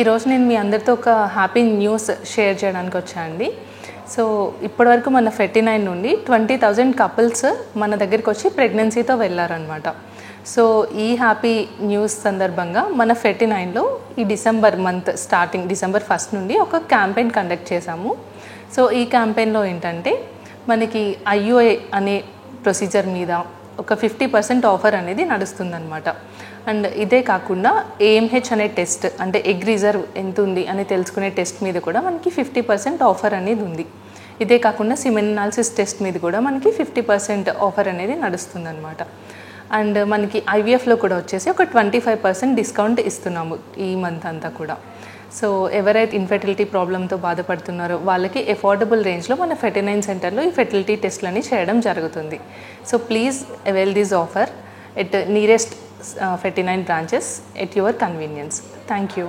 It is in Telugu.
ఈరోజు నేను మీ అందరితో ఒక హ్యాపీ న్యూస్ షేర్ చేయడానికి వచ్చాను అండి. సో ఇప్పటివరకు మన ఫెర్టినైన్ నుండి 20,000 కపుల్స్ మన దగ్గరికి వచ్చి ప్రెగ్నెన్సీతో వెళ్ళారనమాట. సో ఈ హ్యాపీ న్యూస్ సందర్భంగా మన ఫెర్టినైన్లో ఈ డిసెంబర్ మంత్ స్టార్టింగ్ డిసెంబర్ 1 నుండి ఒక క్యాంపెయిన్ కండక్ట్ చేశాము. సో ఈ క్యాంపెయిన్లో ఏంటంటే మనకి IUI అనే ప్రొసీజర్ మీద ఒక 50% ఆఫర్ అనేది నడుస్తుందన్నమాట. అండ్ ఇదే కాకుండా AMH అనే టెస్ట్ అంటే ఎగ్ రిజర్వ్ ఎంత ఉంది అని తెలుసుకునే టెస్ట్ మీద కూడా మనకి 50% ఆఫర్ అనేది ఉంది. ఇదే కాకుండా సిమెన్ అనాలిసిస్ టెస్ట్ మీద కూడా మనకి 50% ఆఫర్ అనేది నడుస్తుందన్నమాట. అండ్ మనకి IVFలో కూడా వచ్చేసి ఒక 25% డిస్కౌంట్ ఇస్తున్నాము ఈ మంత్ అంతా కూడా. సో ఎవరైతే ఇన్ఫెర్టిలిటీ ప్రాబ్లంతో బాధపడుతున్నారో వాళ్ళకి అఫోర్డబుల్ రేంజ్లో మన ఫెర్టినైన్ సెంటర్లో ఈ ఫెర్టిలిటీ టెస్ట్లని చేయడం జరుగుతుంది. So please avail this offer at nearest Fertinine branches at your convenience. Thank you.